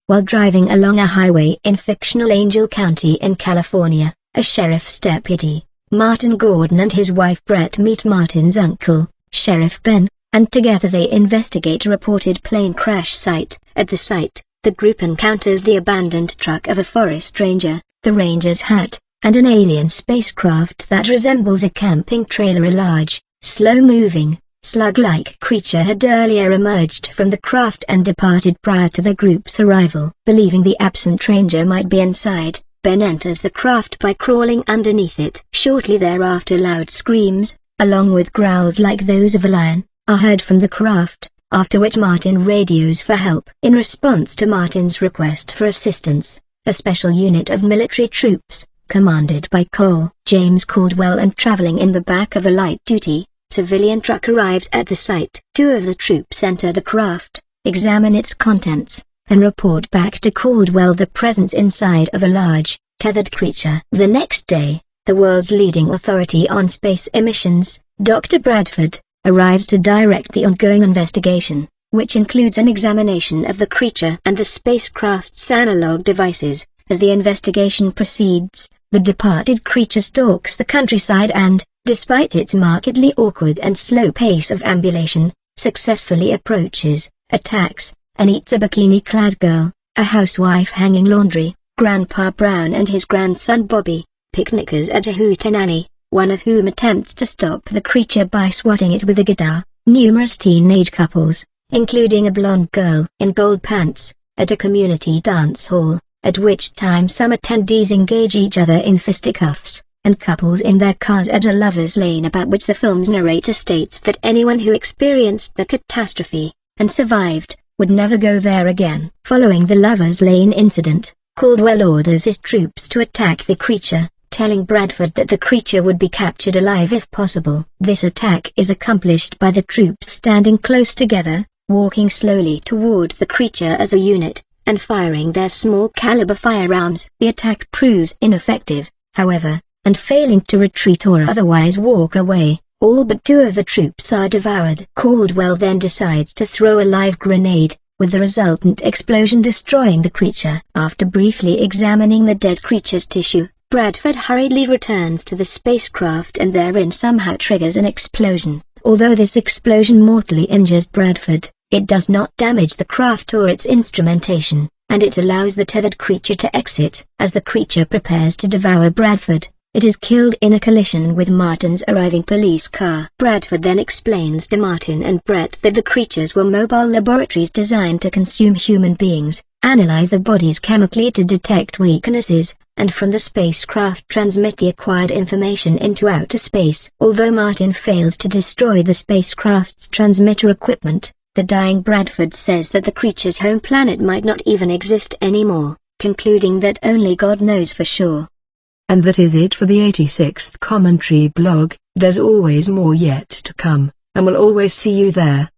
while driving along a highway in fictional Angel County in California, a sheriff's deputy, Martin Gordon, and his wife Brett meet Martin's uncle, Sheriff Ben, and together they investigate a reported plane crash site. At the site, the group encounters the abandoned truck of a forest ranger, the ranger's hat, and an alien spacecraft that resembles a camping trailer. A large, slow-moving, slug-like creature had earlier emerged from the craft and departed prior to the group's arrival. Believing the absent ranger might be inside, Ben enters the craft by crawling underneath it. Shortly thereafter, loud screams, along with growls like those of a lion, are heard from the craft, after which Martin radios for help. In response to Martin's request for assistance, a special unit of military troops, commanded by Cole James Caldwell and traveling in the back of a light-duty civilian truck, arrives at the site. Two of the troops enter the craft, examine its contents, and report back to Caldwell the presence inside of a large, tethered creature. The next day, the world's leading authority on space emissions, Dr. Bradford, arrives to direct the ongoing investigation, which includes an examination of the creature and the spacecraft's analog devices. As the investigation proceeds, the departed creature stalks the countryside and, despite its markedly awkward and slow pace of ambulation, successfully approaches, attacks, and eats a bikini-clad girl, a housewife hanging laundry, Grandpa Brown and his grandson Bobby, picnickers at a hootenanny, one of whom attempts to stop the creature by swatting it with a guitar, numerous teenage couples, including a blonde girl in gold pants, at a community dance hall, at which time some attendees engage each other in fisticuffs, and couples in their cars at a lover's lane about which the film's narrator states that anyone who experienced the catastrophe, and survived, would never go there again. Following the lover's lane incident, Caldwell orders his troops to attack the creature, telling Bradford that the creature would be captured alive if possible. This attack is accomplished by the troops standing close together, walking slowly toward the creature as a unit, and firing their small-caliber firearms. The attack proves ineffective, however, and failing to retreat or otherwise walk away, all but two of the troops are devoured. Caldwell then decides to throw a live grenade, with the resultant explosion destroying the creature. After briefly examining the dead creature's tissue, Bradford hurriedly returns to the spacecraft and therein somehow triggers an explosion. Although this explosion mortally injures Bradford, it does not damage the craft or its instrumentation, and it allows the tethered creature to exit. As the creature prepares to devour Bradford, it is killed in a collision with Martin's arriving police car. Bradford then explains to Martin and Brett that the creatures were mobile laboratories designed to consume human beings, analyze the bodies chemically to detect weaknesses, and from the spacecraft transmit the acquired information into outer space. Although Martin fails to destroy the spacecraft's transmitter equipment, the dying Bradford says that the creature's home planet might not even exist anymore, concluding that only God knows for sure. And that is it for the 86th commentary blog. There's always more yet to come, and we'll always see you there.